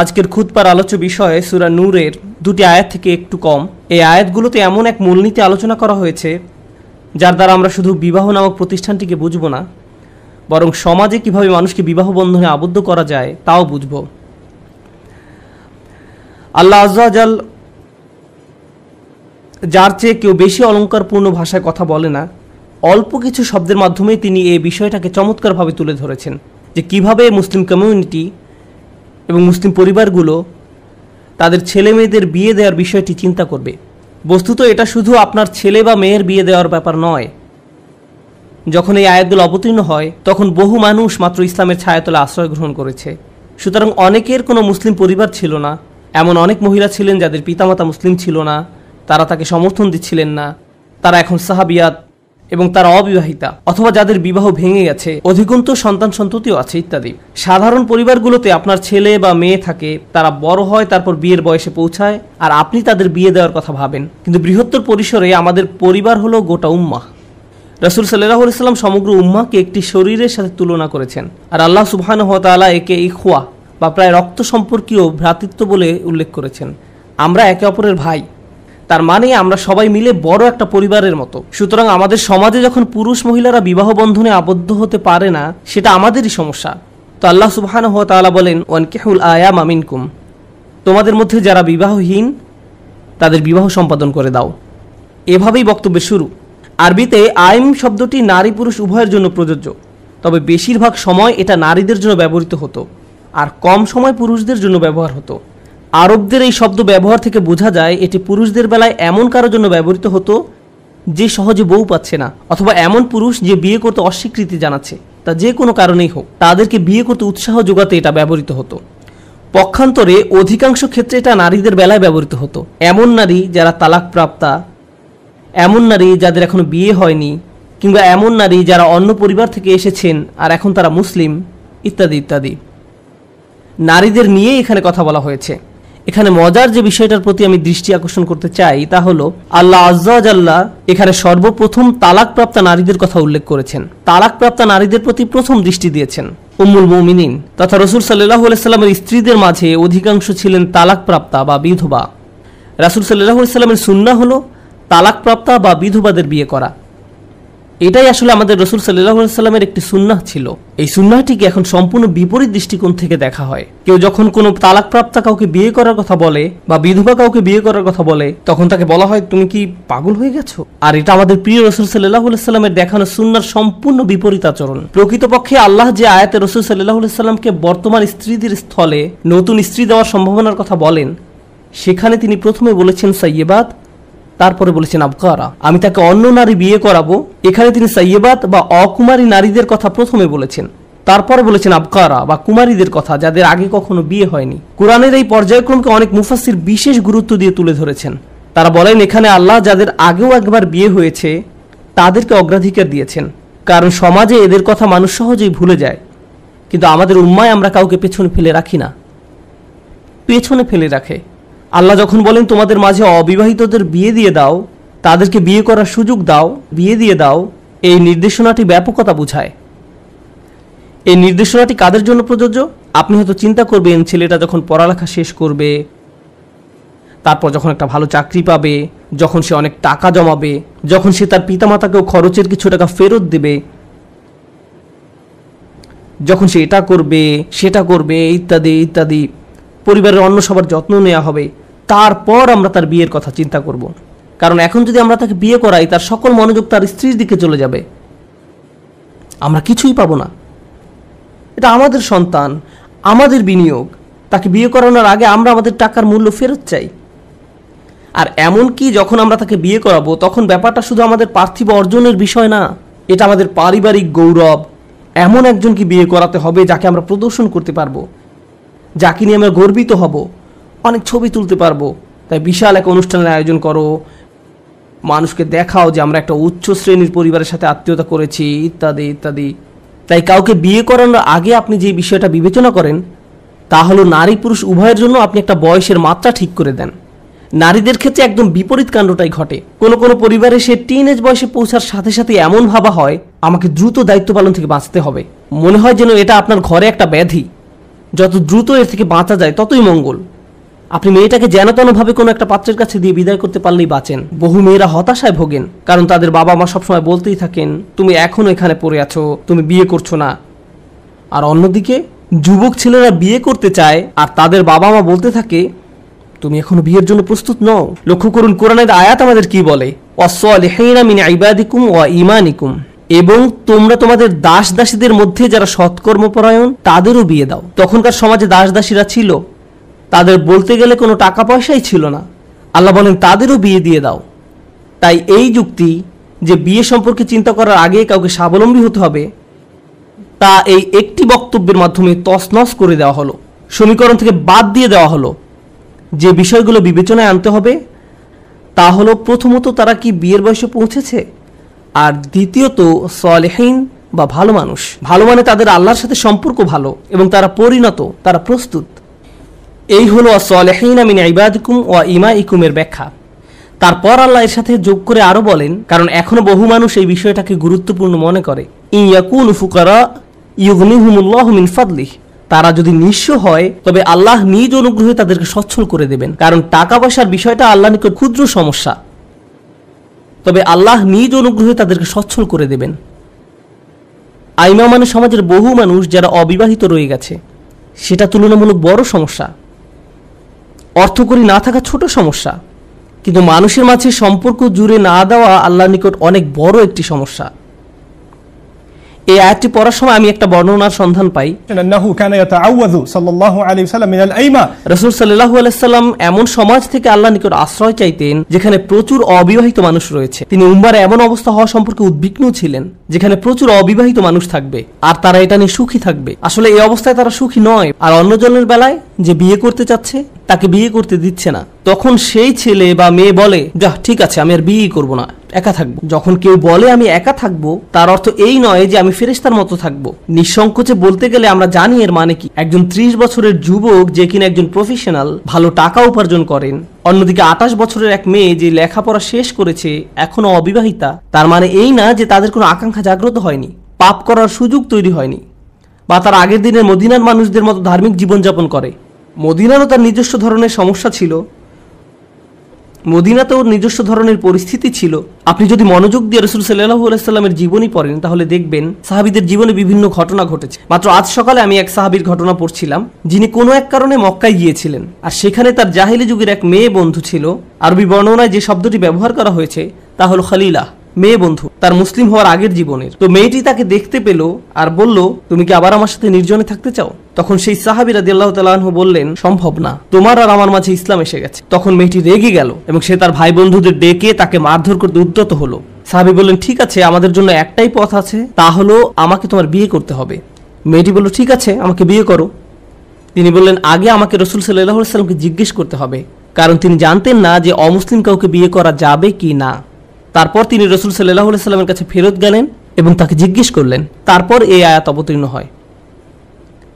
আজকের খুতবার আলোচ্য বিষয়ে সূরা নূরের 2টি আয়াত থেকে একটু কম। এই আয়াতগুলোতে এমন এক মূলনীতি আলোচনা করা হয়েছে যার দ্বারা আমরা শুধু বিবাহ নামক প্রতিষ্ঠানটিকে বুঝব না, বরং সমাজে কিভাবে মানুষকে বিবাহ বন্ধনে আবদ্ধ করা যায় তাও বুঝব। আল্লাহ আযজা ওয়া জাল যার চেয়ে কেউ বেশি অলঙ্কারপূর্ণ ভাষায় কথা বলে না, অল্প কিছু শব্দের মাধ্যমেই তিনি এই বিষয়টাকে চমৎকারভাবে তুলে ধরেছেন যে কিভাবে মুসলিম কমিউনিটি এবং মুসলিম পরিবারগুলো তাদের ছেলে মেয়েদের বিয়ে দেওয়ার বিষয়টি চিন্তা করবে। বস্তুত এটা শুধু আপনার ছেলে বা মেয়ের বিয়ে দেওয়ার ব্যাপার নয়। যখন এই আয়াতগুলো অবতীর্ণ হয় তখন বহু মানুষ মাত্র ইসলামের ছায়াতলে আশ্রয় গ্রহণ করেছে। সুতরাং অনেকের কোনো মুসলিম পরিবার ছিল না। এমন অনেক মহিলা ছিলেন যাদের পিতামাতা মুসলিম ছিল না, তারা তাকে সমর্থন দিচ্ছিলেন না, তারা এখন সাহাবিয়াত এবং তারা অবিবাহিতা, অথবা যাদের বিবাহ ভেঙে গেছে, অধিকন্তু সন্তান সন্ততিও আছে ইত্যাদি। সাধারণ পরিবারগুলোতে আপনার ছেলে বা মেয়ে থাকে, তারা বড় হয়, তারপর বিয়ের বয়সে পৌঁছায়, আর আপনি তাদের বিয়ে দেওয়ার কথা ভাবেন। কিন্তু বৃহত্তর পরিসরে আমাদের পরিবার হলো গোটা উম্মাহ। রাসূল সাল্লাল্লাহু আলাইহি ওয়াসাল্লাম সমগ্র উম্মাহকে একটি শরীরের সাথে তুলনা করেছেন, আর আল্লাহ সুবহানাহু ওয়া তাআলা একে ইখওয়া বা প্রায় রক্ত সম্পর্কীয় ভ্রাতৃত্ব বলে উল্লেখ করেছেন। আমরা একে অপরের ভাই, তার মানে আমরা সবাই মিলে বড় একটা পরিবারের মতো। সুতরাং আমাদের সমাজে যখন পুরুষ মহিলারা বিবাহ বন্ধনে আবদ্ধ হতে পারে না, সেটা আমাদেরই সমস্যা। তো আল্লাহ সুবহানাহু ওয়া তাআলা বলেন, ওয়ানকিহুল আয়ামা মিনকুম, তোমাদের মধ্যে যারা বিবাহহীন তাদের বিবাহ সম্পাদন করে দাও। এভাবেই বক্তব্যের শুরু। আরবিতে আইম শব্দটি নারী পুরুষ উভয়ের জন্য প্রযোজ্য, তবে বেশিরভাগ সময় এটা নারীদের জন্য ব্যবহৃত হতো আর কম সময় পুরুষদের জন্য ব্যবহার হতো। আরবদের এই শব্দ ব্যবহার থেকে বোঝা যায় এটি পুরুষদের বেলায় এমন কারোর জন্য ব্যবহৃত হতো যে সহজে বউ পাচ্ছে না, অথবা এমন পুরুষ যে বিয়ে করতে অস্বীকৃতি জানাচ্ছে, তা যে কোনো কারণেই হোক, তাদেরকে বিয়ে করতে উৎসাহ যোগাতে এটা ব্যবহৃত হতো। পক্ষান্তরে অধিকাংশ ক্ষেত্রে এটা নারীদের বেলায় ব্যবহৃত হতো। এমন নারী যারা তালাক প্রাপ্তা, এমন নারী যাদের এখনো বিয়ে হয়নি, কিংবা এমন নারী যারা অন্য পরিবার থেকে এসেছেন আর এখন তারা মুসলিম, ইত্যাদি ইত্যাদি। নারীদের নিয়ে এখানে কথা বলা হয়েছে। এখানে মজার যে বিষয়টার প্রতি আমি দৃষ্টি আকর্ষণ করতে চাই তা হলো আল্লাহ আযজা ওয়া জাল্লা এখানে সর্বপ্রথম তালাকপ্রাপ্তা নারীদের কথা উল্লেখ করেছেন। তালাকপ্রাপ্তা নারীদের প্রতি প্রথম দৃষ্টি দিয়েছেন উম্মুল মুমিনিন তথা রাসূল সাল্লাল্লাহু আলাইহি সাল্লামের স্ত্রীদের মাঝে অধিকাংশ ছিলেন তালাকপ্রাপ্তা বা বিধবা। রাসূল সাল্লাল্লাহু আলাইহি সাল্লামের সুন্নাহ হলো তালাকপ্রাপ্তা বা বিধবাদের বিয়ে করা। এটাই আসলে আমাদের রাসূল সাল্লাল্লাহু আলাইহি সাল্লামের একটি সুন্নাহ ছিল। এই সুন্নাহটিকে এখন সম্পূর্ণ বিপরীত দৃষ্টিকোণ থেকে দেখা হয়। কেউ যখন কোনো তালাকপ্রাপ্তা কাউকে বিয়ে করার কথা বলে বা বিধবা কাউকে বিয়ে করার কথা বলে, তখন তাকে বলা হয় তুমি কি পাগল হয়ে গেছো। আর এটা আমাদের প্রিয় রাসূল সাল্লাল্লাহু আলাইহি সাল্লামের দেখানো সুন্নাহর সম্পূর্ণ বিপরীত আচরণ। প্রকৃতপক্ষে আল্লাহ যে আয়াতে রাসূল সাল্লাল্লাহু আলাইহি সাল্লামকে বর্তমান স্ত্রীদের স্থলে নতুন স্ত্রী দেওয়ার সম্ভাবনার কথা বলেন, সেখানে তিনি প্রথমে বলেছেন সাইয়্যিবাত, তারপরে বলেছেন আবকারা, আমি তাকে অন্য নারী বিয়ে করাবো। এখানে তিনি সাইয়্যিবাত বা অকুমারী নারীদের কথা প্রথমে বলেছেন, তারপরে বলেছেন আবকারা বা কুমারীদের কথা যাদের আগে কখনো বিয়ে হয়নি। কোরআনের এই পর্যায়ক্রমকে অনেক মুফাসসির বিশেষ গুরুত্ব দিয়ে তুলে ধরেছেন। তারা বলেন এখানে আল্লাহ যাদের আগেও একবার বিয়ে হয়েছে তাদেরকে অগ্রাধিকার দিয়েছেন, কারণ সমাজে এদের কথা মানুষ সহজেই ভুলে যায়। কিন্তু আমাদের উম্মায় আমরা কাউকে পেছনে ফেলে রাখি না, পেছনে ফেলে রাখে। আল্লাহ যখন বলেন তোমাদের মাঝে অবিবাহিতদের বিয়ে দিয়ে দাও, তাদেরকে বিয়ে করার সুযোগ দাও, বিয়ে দিয়ে দাও, এই নির্দেশনাটি ব্যাপকতা বোঝায়। এই নির্দেশনাটি কাদের জন্য প্রযোজ্য? আপনি হয়তো চিন্তা করবেন ছেলেটা যখন পড়ালেখা শেষ করবে, তারপর যখন একটা ভালো চাকরি পাবে, যখন সে অনেক টাকা জমাবে, যখন সে তার পিতামাতাকেও খরচের কিছু টাকা ফেরত দেবে, যখন সে এটা করবে সেটা করবে ইত্যাদি ইত্যাদি, পরিবারের অন্য সবার যত্ন নেওয়া হবে, তারপর আমরা তার বিয়ের কথা চিন্তা করব। কারণ এখন যদি আমরা তাকে বিয়ে করাই, তার সকল মনোযোগ তার স্ত্রীর দিকে চলে যাবে, আমরা কিছুই পাবো না। এটা আমাদের সন্তান, আমাদের বিনিয়োগ। তাকে বিয়ে করানোর আগে আমরা আমাদের টাকার মূল্য ফেরত চাই। আর এমন কি যখন আমরা তাকে বিয়ে করাবো তখন ব্যাপারটা শুধু আমাদের পার্থিব অর্জনের বিষয় না, এটা আমাদের পারিবারিক গৌরব। এমন একজনকে বিয়ে করাতে হবে যাকে আমরা প্রদর্শন করতে পারবো, যাকে নিয়ে আমরা গর্বিত হব, অনেক ছবি তুলতে পারবো। তাই বিশাল এক অনুষ্ঠানের আয়োজন করো, মানুষকে দেখাও যে আমরা একটা উচ্চ শ্রেণীর পরিবারের সাথে আত্মীয়তা করেছি, ইত্যাদি ইত্যাদি। তাই কাউকে বিয়ে করানোর আগে আপনি যে বিষয়টা বিবেচনা করেন তা হলো নারী পুরুষ উভয়ের জন্য আপনি একটা বয়সের মাত্রা ঠিক করে দেন। নারীদের ক্ষেত্রে একদম বিপরীত কাণ্ডটাই ঘটে। কোনো কোনো পরিবারে সে টিনেজ বয়সে পৌঁছার সাথে সাথে এমন ভাবা হয় আমাকে দ্রুত দায়িত্ব পালন থেকে বাঁচতে হবে, মনে হয় যেন এটা আপনার ঘরে একটা ব্যাধি। যত দ্রুত এর থেকে বাঁচা যায় ততই মঙ্গল। আপনি মেয়েটাকে যেন তেনভাবে কোনো একটা পাত্রের কাছে দিয়ে বিদায় করতে পারলেই বাঁচেন। বহু মেয়েরা হতাশায় ভোগেন, কারণ তাদের বাবা মা সবসময় বলতেই থাকেন তুমি এখনো এখানে পড়ে আছো, তুমি বিয়ে করছো না। আর অন্যদিকে যুবক ছেলেরা বিয়ে করতে চায় আর তাদের বাবা মা বলতে থাকে তুমি এখনো বিয়ের জন্য প্রস্তুত নও। লক্ষ্য করুন কোরআনের আয়াত আমাদের কি বলে, ওয়াসসালিহিনা মিন ইবাদিকুম ওয়া ঈমানিকুম, এবং তোমরা তোমাদের দাস দাসীদের মধ্যে যারা সৎকর্মপরায়ণ তাদেরও বিয়ে দাও। তখনকার সমাজে দাস দাসীরা ছিল, তাদের বলতে গেলে কোনো টাকা পয়সাই ছিল না। আল্লাহ বলেন তাদেরও বিয়ে দিয়ে দাও। তাই এই যুক্তি যে বিয়ে সম্পর্কে চিন্তা করার আগে কাউকে স্বাবলম্বী হতে হবে, তা এই একটি বক্তব্যের মাধ্যমে তছনছ করে দেওয়া হলো, সমীকরণ থেকে বাদ দিয়ে দেওয়া হলো। যে বিষয়গুলো বিবেচনায় আনতে হবে তা হলো প্রথমত তারা কি বিয়ের বয়সে পৌঁছেছে, আর দ্বিতীয়ত সালেহীন বা ভালো মানুষ। ভালো মানে তাদের আল্লাহর সাথে সম্পর্ক ভালো এবং তারা পরিণত, তারা প্রস্তুত। এই হলো সালেহীনা মিন ইবাদিকুম ওয়া ঈমাইকুমের ব্যাখ্যা। তারপর আল্লাহ এর সাথে যোগ করে আরো বলেন, কারণ এখনো বহু মানুষ এই বিষয়টাকে গুরুত্বপূর্ণ মনে করে, ইন ইয়াকুনু ফুকারা ইউগনিহুমুল্লাহু মিন ফাদলিহি, তারা যদি নিঃস্ব হয় তবে আল্লাহ নিজ অনুগ্রহে তাদেরকে সচ্ছল করে দেবেন। কারণ টাকা পয়সার বিষয়টা আল্লাহর নিকট ক্ষুদ্র সমস্যা, তবে আল্লাহ নিজ অনুগ্রহে তাদেরকে সচ্ছল করে দেবেন। আইমা মানে সমাজের বহু মানুষ যারা অবিবাহিত রয়ে গেছে, সেটা তুলনামূলক বড় সমস্যা। অর্থকড়ি না থাকা ছোট সমস্যা, কিন্তু মানুষের মাঝে সম্পর্ক জুড়ে না দেওয়া আল্লাহর নিকট অনেক বড় একটি সমস্যা। এই আয়াতটি পড়ার সময় আমি একটা বর্ণনার সন্ধান পাই, রাসূল সাল্লাল্লাহু আলাইহি সাল্লাম এমন সমাজ থেকে আল্লাহর নিকট আশ্রয় চাইতেন যেখানে প্রচুর অবিবাহিত মানুষ রয়েছে। তিনি উম্মার এমন অবস্থা হওয়া সম্পর্কে উদ্বিগ্ন ছিলেন যেখানে প্রচুর অবিবাহিত মানুষ থাকবে আর তারা এটা নিয়ে সুখী থাকবে। আসলে এই অবস্থায় তারা সুখী নয়, আর অন্যজনের বেলায় যে বিয়ে করতে চাচ্ছে তাকে বিয়ে করতে দিচ্ছে না। তখন সেই ছেলে বা মেয়ে বলে, যা ঠিক আছে আমি আর বিয়ে করবো না, একা থাকবো। যখন কেউ বলে আমি একা থাকবো, তার অর্থ এই নয় যে আমি ফেরেশতার মতো থাকবো। নিঃসংকোচে বলতে গেলে আমরা জানি এর মানে কি। একজন 30 বছরের যুবক যে কিনা একজন প্রফেশনাল, ভালো টাকা উপার্জন করেন, অন্যদিকে 28 বছরের এক মেয়ে যে লেখাপড়া শেষ করেছে এখনো অবিবাহিতা, তার মানে এই না যে তাদের কোনো আকাঙ্ক্ষা জাগ্রত হয়নি, পাপ করার সুযোগ তৈরি হয়নি, বা তার আগের দিনের মদিনার মানুষদের মতো ধার্মিক জীবনযাপন করে। মদিনারও তার নিজস্ব ধরনের সমস্যা ছিল, মদিনাতেও নিজস্ব ধরনের পরিস্থিতি ছিল। আপনি যদি মনোযোগ দিয়ে রাসূল সাল্লাল্লাহু আলাইহি সাল্লামের জীবনী পড়েন তাহলে দেখবেন সাহাবীদের জীবনে বিভিন্ন ঘটনা ঘটেছে। মাত্র আজ সকালে আমি এক সাহাবীর ঘটনা পড়ছিলাম, যিনি কোনো এক কারণে মক্কায় গিয়েছিলেন, আর সেখানে তার জাহিলি যুগের এক মেয়ে বন্ধু ছিল। আরবি বর্ণনায় যে শব্দটি ব্যবহার করা হয়েছে তা হলো খলিলা, মেয়ে বন্ধু, তার মুসলিম হওয়ার আগের জীবনের। তো মেয়েটি তাকে দেখতে পেল আর বলল, তুমি কি আবার আমার সাথে নির্জনে থাকতে চাও? তখন সেই সাহাবী রাদিয়াল্লাহু তাআলা আনহু বললেন, সম্ভব না, তোমার আর আমার মাঝে ইসলাম এসে গেছে। তখন মেয়েটি রেগে গেল এবং সে তার ভাই বন্ধুদের ডেকে তাকে মারধর করতে উদ্যত হলো। সাহাবী বললেন, ঠিক আছে, আমাদের জন্য একটাই পথ আছে, তা হলো আমাকে তোমার বিয়ে করতে হবে। মেয়েটি বলল, ঠিক আছে, আমাকে বিয়ে করো। তিনি বললেন, আগে আমাকে রাসূল সাল্লাল্লাহু আলাইহি সাল্লামকে জিজ্ঞেস করতে হবে, কারণ তিনি জানতেন না যে অমুসলিম কাউকে বিয়ে করা যাবে কি না। তারপর তিনি রাসূল সাল্লাল্লাহু আলাইহি সাল্লামের কাছে ফেরত গেলেন এবং তাকে জিজ্ঞেস করলেন। তারপর এই আয়াত অবতীর্ণ হয়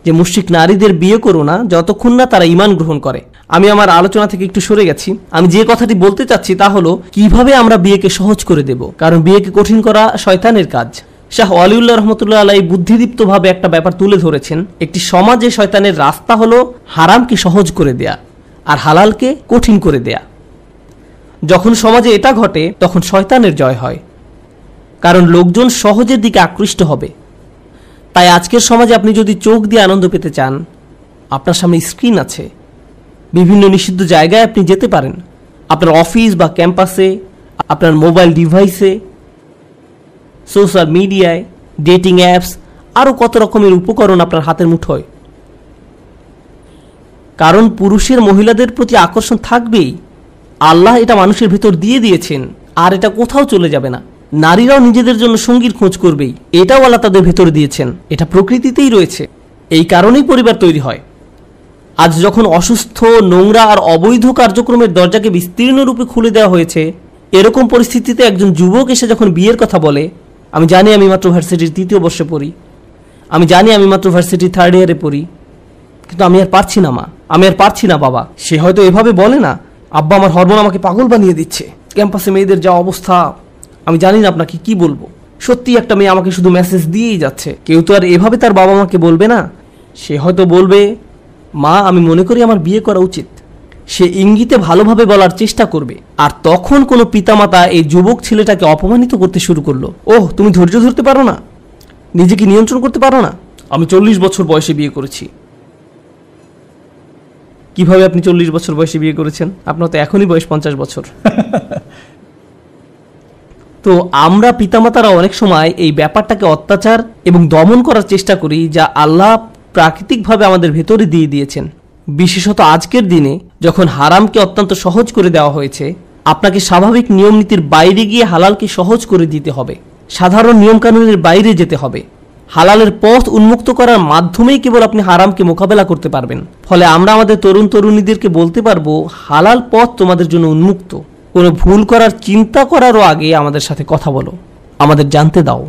যে মুশরিক নারীদের বিয়ে করো না যতক্ষণ না তারা ঈমান গ্রহণ করে। আমি আমার আলোচনা থেকে একটু সরে গেছি। আমি যে কথাটি বলতে চাচ্ছি তা হলো কিভাবে আমরা বিয়েকে সহজ করে দেব, কারণ বিয়েকে কঠিন করা শয়তানের কাজ। শাহ ওয়ালিউল্লাহ রাহমাতুল্লাহ আলাইহি বুদ্ধিদীপ্তভাবে একটা ব্যাপার তুলে ধরেছেন। একটি সমাজে শয়তানের রাস্তা হলো হারামকে সহজ করে দেয়া আর হালালকে কঠিন করে দেয়া। যখন সমাজে এটা ঘটে তখন শয়তানের জয় হয়, কারণ লোকজন সহজের দিকে আকৃষ্ট হবে। তাই আজকের সমাজে আপনি যদি চোখ দিয়ে আনন্দ পেতে চান, আপনার সামনে স্ক্রিন আছে, বিভিন্ন নিষিদ্ধ জায়গায় আপনি যেতে পারেন, আপনার অফিস বা ক্যাম্পাসে, আপনার মোবাইল ডিভাইসে, সোশ্যাল মিডিয়ায়, ডেটিং অ্যাপস, আরও কত রকমের উপকরণ আপনার হাতের মুঠোয়। কারণ পুরুষের মহিলাদের প্রতি আকর্ষণ থাকবেই, আল্লাহ এটা মানুষের ভেতর দিয়ে দিয়েছেন, আর এটা কোথাও চলে যাবে না। নারীরাও নিজেদের জন্য সঙ্গীর খোঁজ করবেই, এটাও আল্লাহ তাদের ভেতর দিয়েছেন, এটা প্রকৃতিতেই রয়েছে। এই কারণেই পরিবার তৈরি হয়। আজ যখন অসুস্থ, নোংরা আর অবৈধ কার্যক্রমের দরজাকে বিস্তীর্ণ রূপে খুলে দেওয়া হয়েছে, এরকম পরিস্থিতিতে একজন যুবক এসে যখন বিয়ের কথা বলে, আমি জানি আমি মাত্র ভার্সিটির 3য় বর্ষে পড়ি, আমি জানি আমি মাত্র ভার্সিটির 3rd ইয়ারে পড়ি, কিন্তু আমি আর পারছি না মা, আমি আর পারছি না বাবা। সে হয়তো এভাবে বলে না, আব্বা আমার হরমোন আমাকে পাগল বানিয়ে দিচ্ছে, ক্যাম্পাসে মেয়েদের যা অবস্থা, আমি জানি না আপনাকে কি বলবো। সত্যি একটা মেয়ে আমাকে শুধু মেসেজ দিয়েই যাচ্ছে। কেউ তো আর এভাবে তার বাবা মাকে বলবে না। সে হয়তো বলবে, মা, আমি মনে করি আমার বিয়ে করা উচিত। সে ইঙ্গিতে ভালোভাবে বলার চেষ্টা করবে, আর তখন কোনো পিতামাতা এই যুবক ছেলেটাকে অপমানিত করতে শুরু করলো। ওহ, তুমি ধৈর্য ধরতে পারো না, নিজেকে নিয়ন্ত্রণ করতে পারো না? আমি 40 বছর বয়সে বিয়ে করেছি। কিভাবে আপনি 40 বছর বয়সে বিয়ে করেছেন? আপনার তো এখনই বয়স 50 বছর। তো আমরা পিতামাতারা অনেক সময় এই ব্যাপারটাকে অত্যাচার এবং দমন করার চেষ্টা করি, যা আল্লাহ প্রাকৃতিকভাবে আমাদের ভেতরে দিয়ে দিয়েছেন। বিশেষত আজকের দিনে যখন হারামকে অত্যন্ত সহজ করে দেওয়া হয়েছে, আপনাকে স্বাভাবিক নিয়ম নীতির বাইরে গিয়ে হালালকে সহজ করে দিতে হবে, সাধারণ নিয়মকানুনের বাইরে যেতে হবে। হালালের পথ উন্মুক্ত করার মাধ্যমেই কেবল আপনি হারামকে মোকাবেলা করতে পারবেন। ফলে আমরা আমাদের তরুণ তরুণীদেরকে বলতে পারবো, হালাল পথ তোমাদের জন্য উন্মুক্ত। কোনো ভুল করার চিন্তা করারও আগে আমাদের সাথে কথা বলো, আমাদের জানতে দাও।